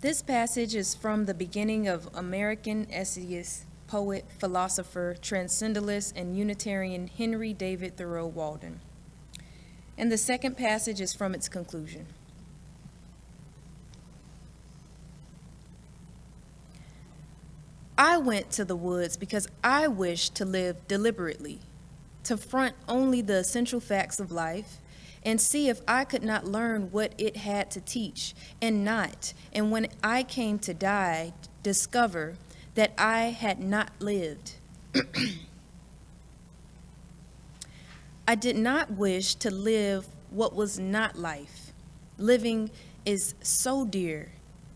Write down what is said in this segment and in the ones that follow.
This passage is from the beginning of American essayist, poet, philosopher, transcendentalist, and Unitarian Henry David Thoreau Walden. And the second passage is from its conclusion. I went to the woods because I wished to live deliberately, to front only the essential facts of life, and see if I could not learn what it had to teach, and when I came to die, discover that I had not lived. I did not wish to live what was not life. Living is so dear,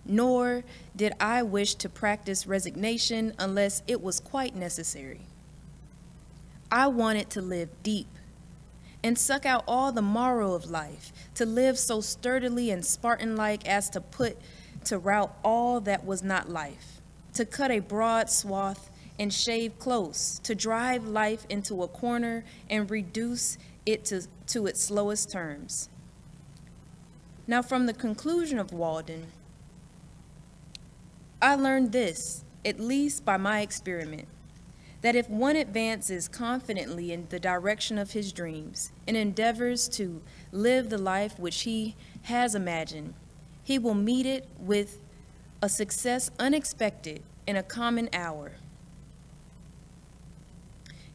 nor did I wish to practice resignation unless it was quite necessary. I wanted to live deep and suck out all the marrow of life, to live so sturdily and Spartan-like as to rout all that was not life, to cut a broad swath and shave close, to drive life into a corner and reduce it to its slowest terms. Now, from the conclusion of Walden, I learned this, at least by my experiment, that if one advances confidently in the direction of his dreams and endeavors to live the life which he has imagined, he will meet it with a success unexpected in a common hour.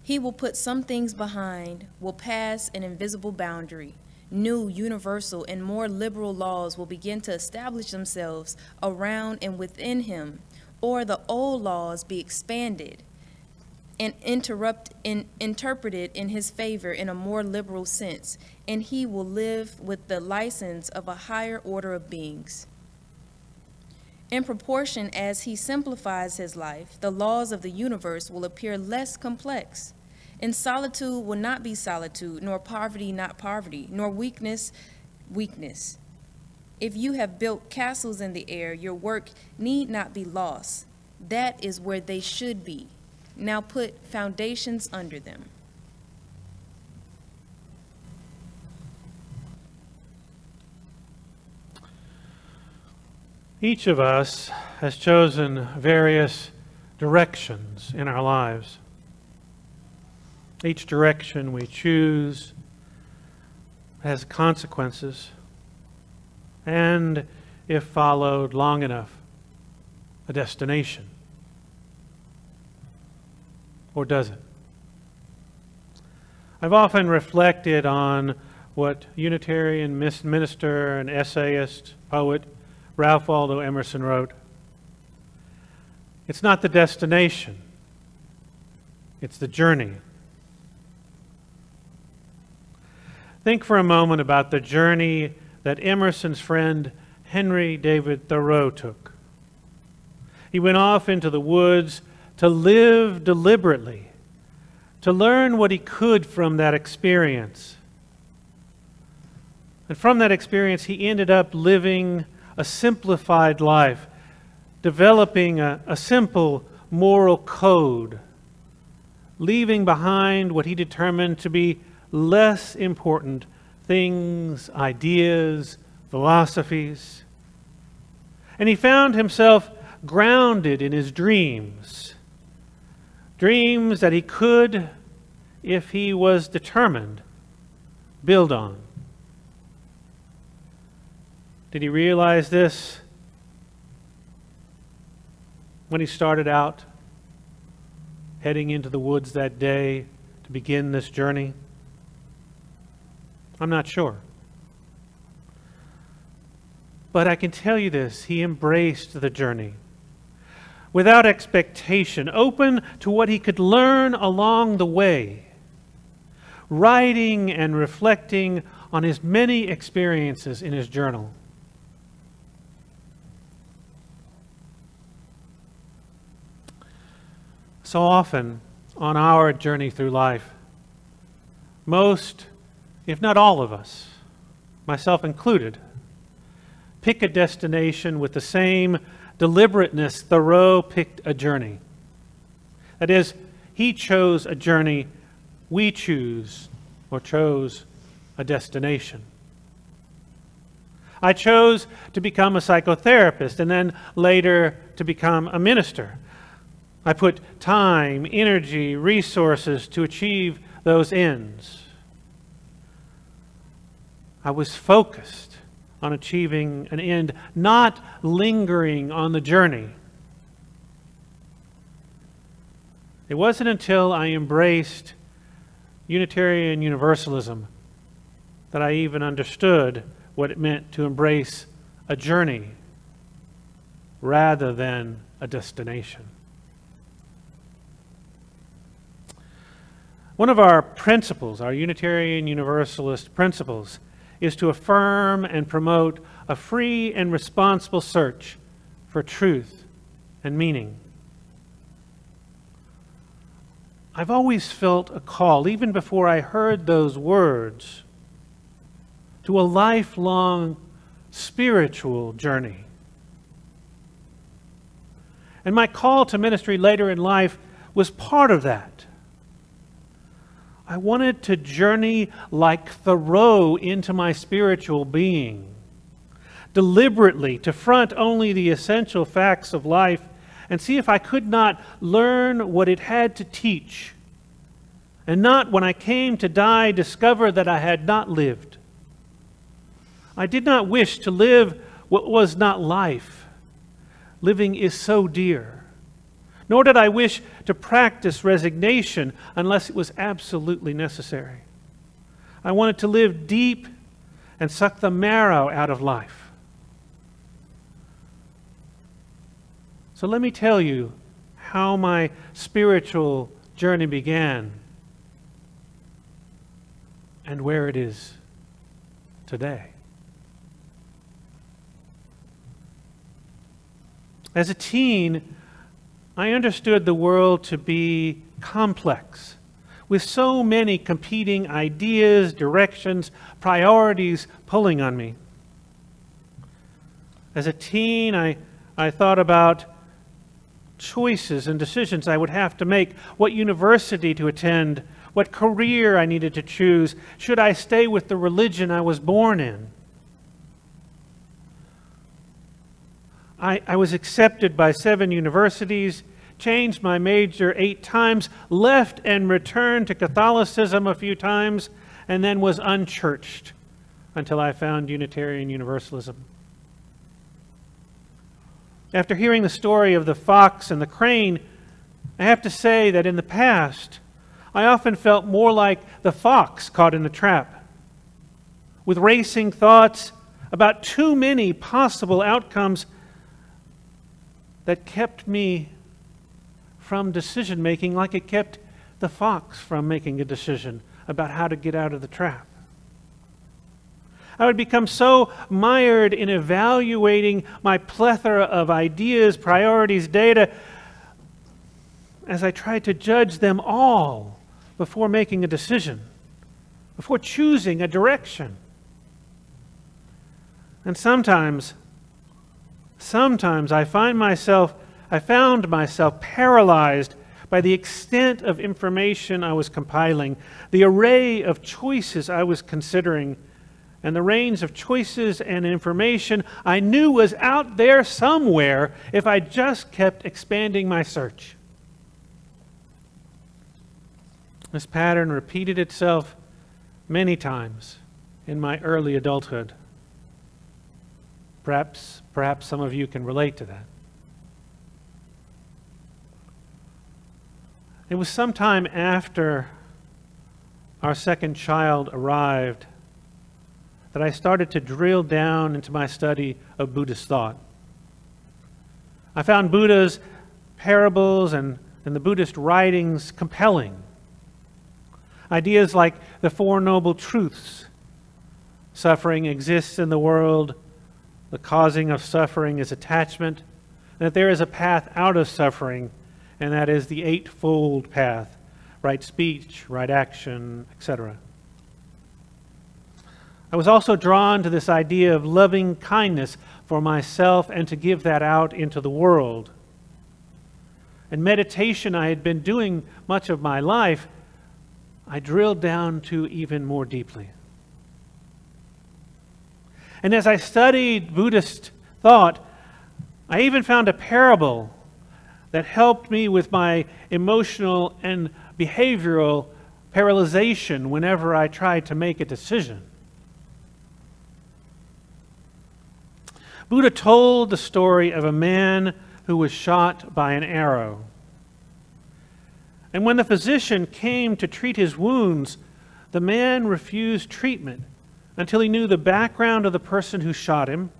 He will put some things behind, will pass an invisible boundary. New, universal, and more liberal laws will begin to establish themselves around and within him, or the old laws be expanded and interpreted in his favor in a more liberal sense, and he will live with the license of a higher order of beings. In proportion as he simplifies his life, the laws of the universe will appear less complex, and solitude will not be solitude, nor poverty not poverty, nor weakness weakness. If you have built castles in the air, your work need not be lost. That is where they should be. Now put foundations under them. Each of us has chosen various directions in our lives. Each direction we choose has consequences, and if followed long enough, a destination. Or does it? I've often reflected on what Unitarian minister and essayist, poet Ralph Waldo Emerson wrote. It's not the destination, it's the journey. Think for a moment about the journey that Emerson's friend Henry David Thoreau took. He went off into the woods to live deliberately, to learn what he could from that experience. And from that experience, he ended up living a simplified life, developing a simple moral code, leaving behind what he determined to be less important things, ideas, philosophies. And he found himself grounded in his dreams that he could, if he was determined, build on. Did he realize this when he started out heading into the woods that day to begin this journey? I'm not sure. But I can tell you this, he embraced the journey without expectation, open to what he could learn along the way, writing and reflecting on his many experiences in his journal. So often on our journey through life, most, if not all of us, myself included, pick a destination with the same deliberateness Thoreau picked a journey. That is, he chose a journey, we chose a destination. I chose to become a psychotherapist and then later to become a minister. I put time, energy, resources to achieve those ends. I was focused on achieving an end, not lingering on the journey. It wasn't until I embraced Unitarian Universalism that I even understood what it meant to embrace a journey rather than a destination. One of our principles, our Unitarian Universalist principles, is to affirm and promote a free and responsible search for truth and meaning. I've always felt a call, even before I heard those words, to a lifelong spiritual journey. And my call to ministry later in life was part of that. I wanted to journey like Thoreau into my spiritual being, deliberately to front only the essential facts of life and see if I could not learn what it had to teach, and not, when I came to die, discover that I had not lived. I did not wish to live what was not life. Living is so dear. Nor did I wish to practice resignation unless it was absolutely necessary. I wanted to live deep and suck the marrow out of life. So let me tell you how my spiritual journey began and where it is today. As a teen, I understood the world to be complex, with so many competing ideas, directions, priorities pulling on me. As a teen, I thought about choices and decisions I would have to make, what university to attend, what career I needed to choose, should I stay with the religion I was born in. I was accepted by 7 universities, changed my major 8 times, left and returned to Catholicism a few times, and then was unchurched until I found Unitarian Universalism. After hearing the story of the fox and the crane, I have to say that in the past, I often felt more like the fox caught in the trap, with racing thoughts about too many possible outcomes that kept me from decision-making, like it kept the fox from making a decision about how to get out of the trap. I would become so mired in evaluating my plethora of ideas, priorities, data, as I tried to judge them all before making a decision, before choosing a direction. And sometimes I found myself paralyzed by the extent of information I was compiling, the array of choices I was considering, and the range of choices and information I knew was out there somewhere if I just kept expanding my search. This pattern repeated itself many times in my early adulthood. Perhaps some of you can relate to that. It was sometime after our second child arrived that I started to drill down into my study of Buddhist thought. I found Buddha's parables and the Buddhist writings compelling. Ideas like the Four Noble Truths: suffering exists in the world, the causing of suffering is attachment, and that there is a path out of suffering, and that is the Eightfold Path: right speech, right action, etc. I was also drawn to this idea of loving kindness for myself and to give that out into the world. And meditation I had been doing much of my life, I drilled down to even more deeply. And as I studied Buddhist thought, I even found a parable that helped me with my emotional and behavioral paralyzation whenever I tried to make a decision. Buddha told the story of a man who was shot by an arrow. And when the physician came to treat his wounds, the man refused treatment until he knew the background of the person who shot him,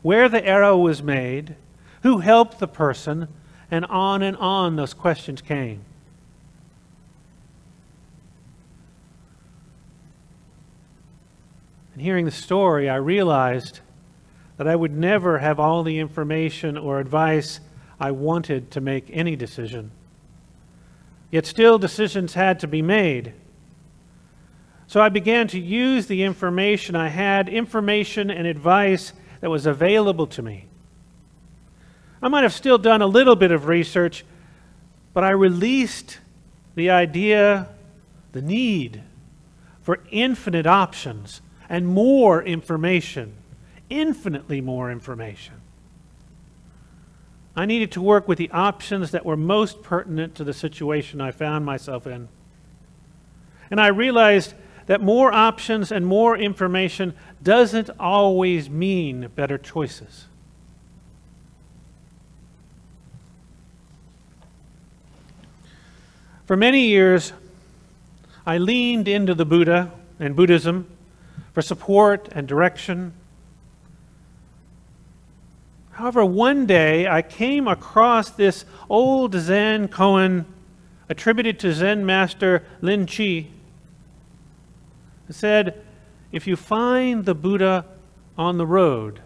where the arrow was made, who helped the person, and on those questions came. And hearing the story, I realized that I would never have all the information or advice I wanted to make any decision. Yet still decisions had to be made. So I began to use the information I had, information and advice that was available to me. I might have still done a little bit of research, but I released the idea, the need for infinite options and more information, infinitely more information. I needed to work with the options that were most pertinent to the situation I found myself in. And I realized that more options and more information doesn't always mean better choices. For many years, I leaned into the Buddha and Buddhism for support and direction. However, one day I came across this old Zen koan attributed to Zen Master Lin. It said, "If you find the Buddha on the road,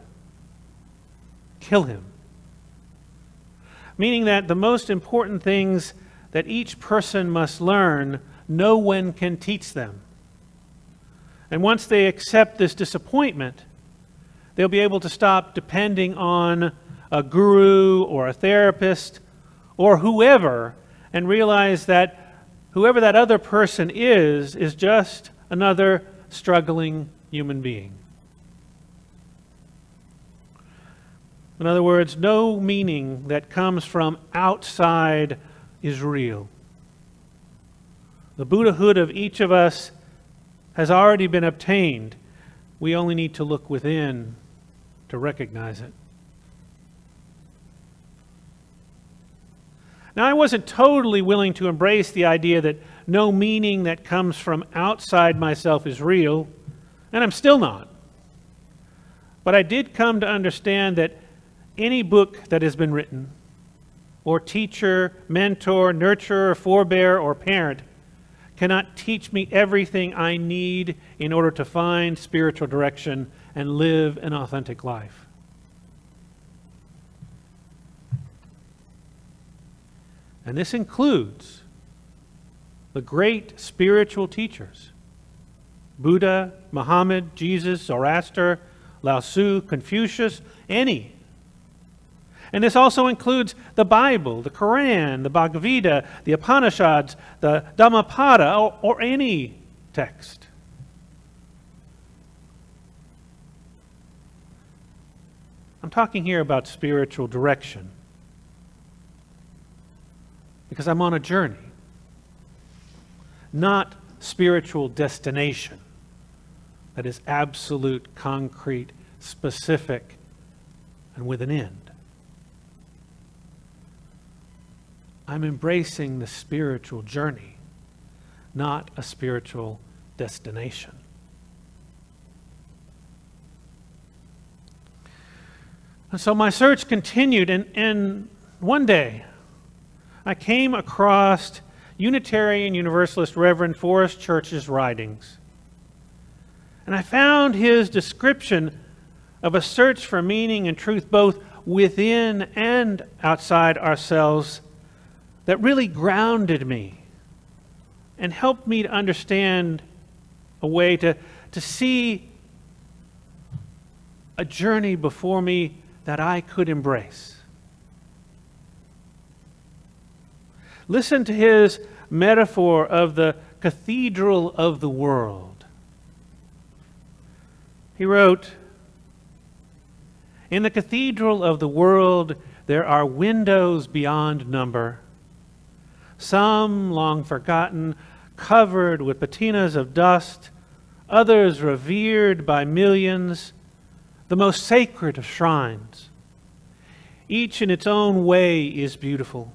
kill him." Meaning that the most important things that each person must learn, no one can teach them. And once they accept this disappointment, they'll be able to stop depending on a guru or a therapist or whoever, and realize that whoever that other person is just another struggling human being. In other words, no meaning that comes from outside is real. The Buddhahood of each of us has already been obtained. We only need to look within to recognize it. Now, I wasn't totally willing to embrace the idea that no meaning that comes from outside myself is real, and I'm still not. But I did come to understand that any book that has been written, or teacher, mentor, nurturer, forebear, or parent cannot teach me everything I need in order to find spiritual direction and live an authentic life. And this includes the great spiritual teachers: Buddha, Muhammad, Jesus, Zoroaster, Lao Tzu, Confucius, any. And this also includes the Bible, the Quran, the Bhagavad Gita, the Upanishads, the Dhammapada, or any text. I'm talking here about spiritual direction, because I'm on a journey, not spiritual destination that is absolute, concrete, specific, and with an end. I'm embracing the spiritual journey, not a spiritual destination. And so my search continued, and one day I came across Unitarian Universalist Reverend Forrest Church's writings. And I found his description of a search for meaning and truth both within and outside ourselves that really grounded me and helped me to understand a way to see a journey before me that I could embrace. Listen to his metaphor of the cathedral of the world. He wrote, In the cathedral of the world, there are windows beyond number. Some long forgotten, covered with patinas of dust, others revered by millions, the most sacred of shrines. Each in its own way is beautiful.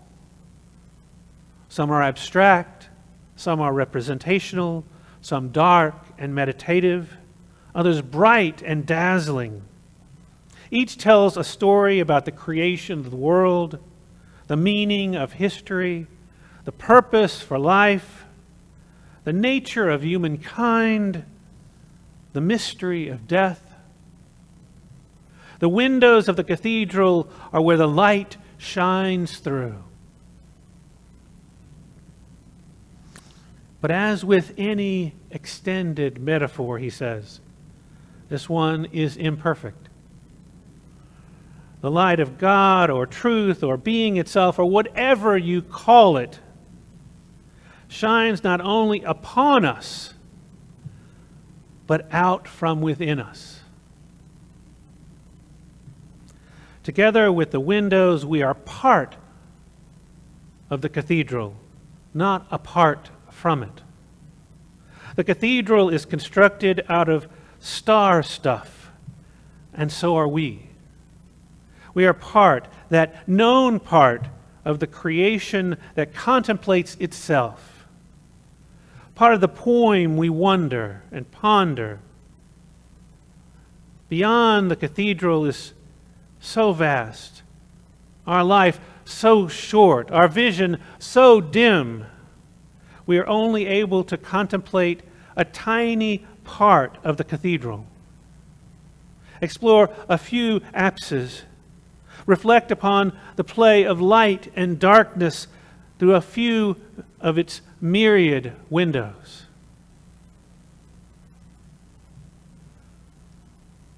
Some are abstract, some are representational, some dark and meditative, others bright and dazzling. Each tells a story about the creation of the world, the meaning of history, the purpose for life, the nature of humankind, the mystery of death. The windows of the cathedral are where the light shines through. But as with any extended metaphor, he says, this one is imperfect. The light of God or truth or being itself or whatever you call it shines not only upon us, but out from within us. Together with the windows, we are part of the cathedral, not apart from it. The cathedral is constructed out of star stuff, and so are we. We are part, that known part of the creation that contemplates itself. Part of the poem we wonder and ponder. Beyond the cathedral is so vast, our life so short, our vision so dim, we are only able to contemplate a tiny part of the cathedral. Explore a few apses. Reflect upon the play of light and darkness through a few of its myriad windows.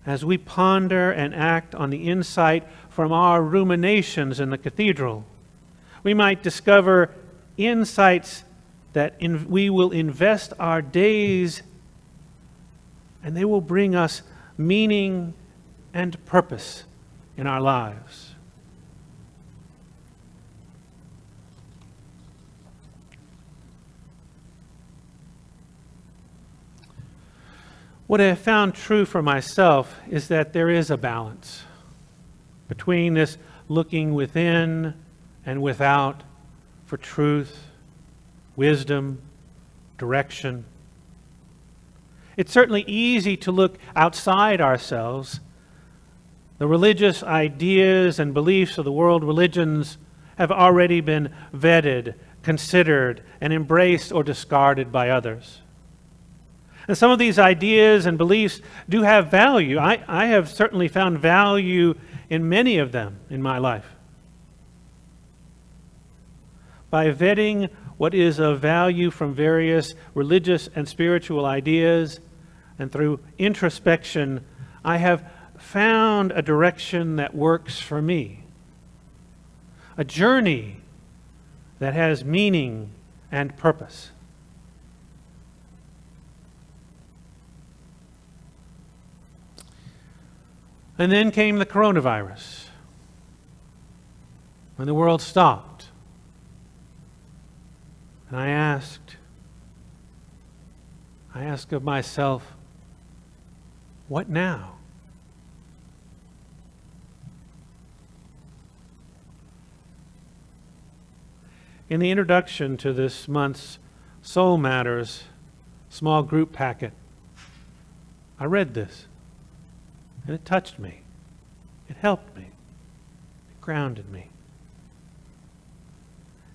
As we ponder and act on the insight from our ruminations in the cathedral, we might discover insights that we will invest our days, and they will bring us meaning and purpose in our lives. What I have found true for myself is that there is a balance between this looking within and without for truth, wisdom, direction. It's certainly easy to look outside ourselves. The religious ideas and beliefs of the world religions have already been vetted, considered, and embraced or discarded by others. And some of these ideas and beliefs do have value. I have certainly found value in many of them in my life. By vetting what is of value from various religious and spiritual ideas, and through introspection, I have found a direction that works for me. A journey that has meaning and purpose. And then came the coronavirus, when the world stopped. And I asked of myself, what now? In the introduction to this month's Soul Matters small group packet, I read this, and it touched me. It helped me. It grounded me.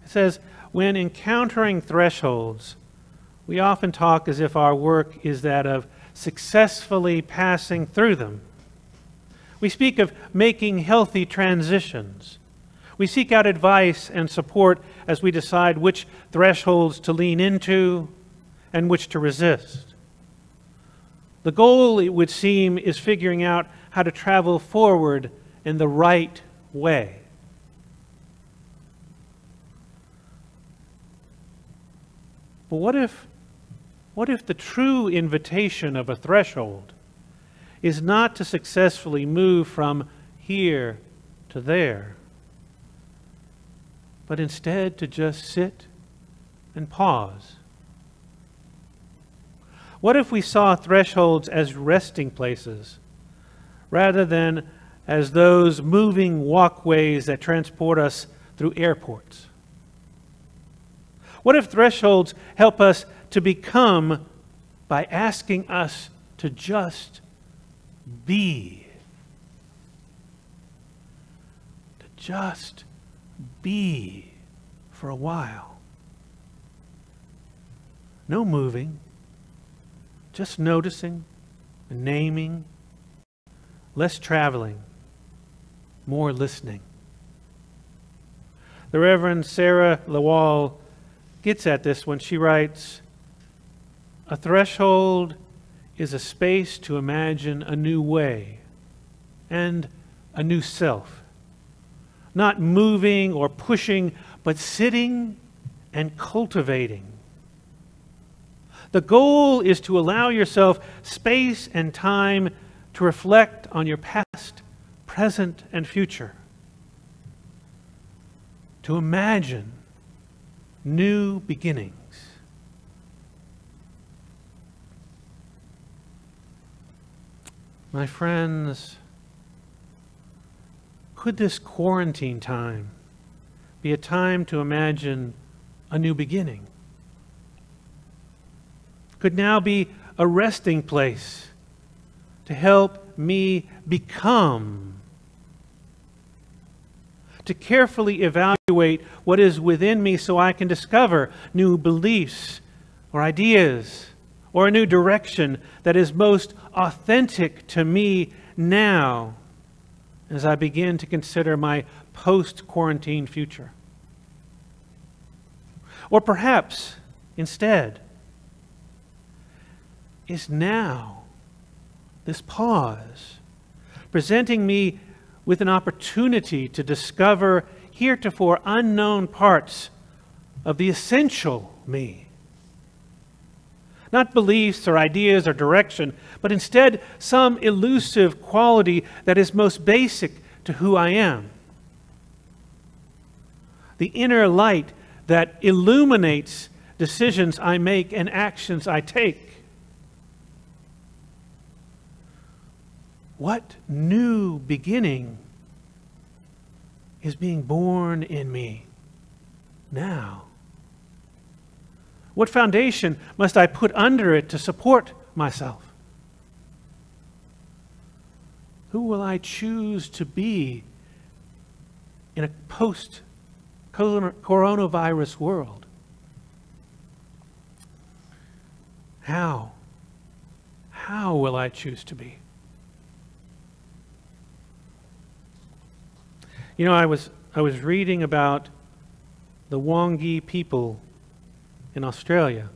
It says, when encountering thresholds, we often talk as if our work is that of successfully passing through them. We speak of making healthy transitions. We seek out advice and support as we decide which thresholds to lean into and which to resist. The goal, it would seem, is figuring out how to travel forward in the right way. But what if the true invitation of a threshold is not to successfully move from here to there, but instead to just sit and pause? What if we saw thresholds as resting places rather than as those moving walkways that transport us through airports? What if thresholds help us to become by asking us to just be? To just be for a while. No moving, just noticing and naming, less traveling, more listening. The Reverend Sarah Lawal gets at this when she writes, "A threshold is a space to imagine a new way and a new self. Not moving or pushing, but sitting and cultivating. The goal is to allow yourself space and time to reflect on your past, present, and future. To imagine new beginnings." My friends, could this quarantine time be a time to imagine a new beginning? Could now be a resting place to help me become, to carefully evaluate what is within me so I can discover new beliefs or ideas or a new direction that is most authentic to me now as I begin to consider my post-quarantine future. Or perhaps, instead, is now this pause presenting me with an opportunity to discover heretofore unknown parts of the essential me. Not beliefs or ideas or direction, but instead some elusive quality that is most basic to who I am. The inner light that illuminates decisions I make and actions I take. What new beginning is being born in me now? What foundation must I put under it to support myself? Who will I choose to be in a post-coronavirus world? How will I choose to be? You know, I was reading about the Wangi people in Australia.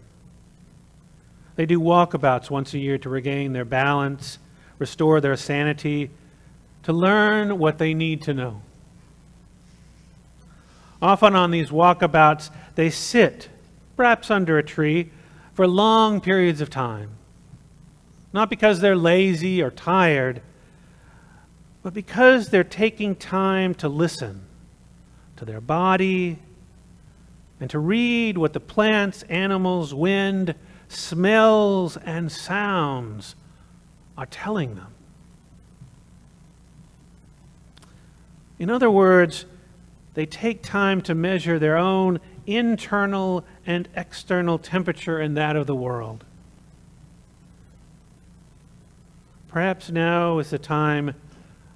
They do walkabouts once a year to regain their balance, restore their sanity, to learn what they need to know. Often on these walkabouts, they sit, perhaps under a tree, for long periods of time. Not because they're lazy or tired, but because they're taking time to listen to their body and to read what the plants, animals, wind, smells, and sounds are telling them. In other words, they take time to measure their own internal and external temperature and that of the world. Perhaps now is the time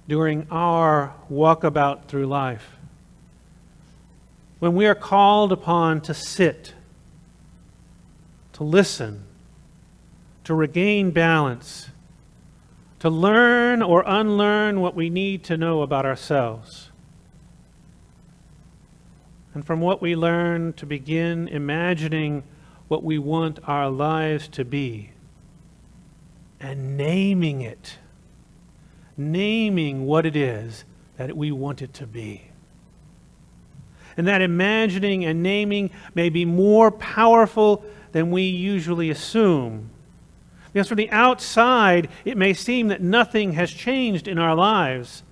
during our walkabout through life when we are called upon to sit, to listen, to regain balance, to learn or unlearn what we need to know about ourselves. And from what we learn, to begin imagining what we want our lives to be and naming it, naming what it is that we want it to be. And that imagining and naming may be more powerful than we usually assume. Because from the outside, it may seem that nothing has changed in our lives.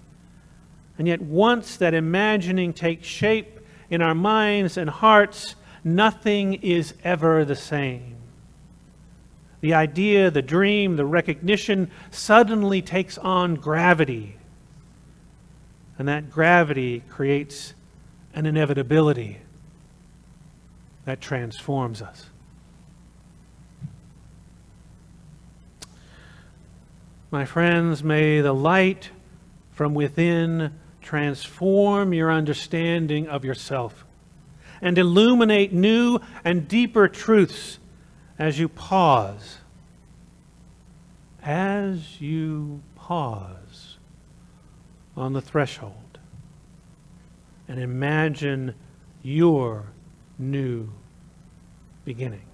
And yet once that imagining takes shape in our minds and hearts, nothing is ever the same. The idea, the dream, the recognition suddenly takes on gravity. And that gravity creates an inevitability that transforms us. My friends, may the light from within transform your understanding of yourself and illuminate new and deeper truths as you pause. As you pause on the threshold and imagine your new beginning.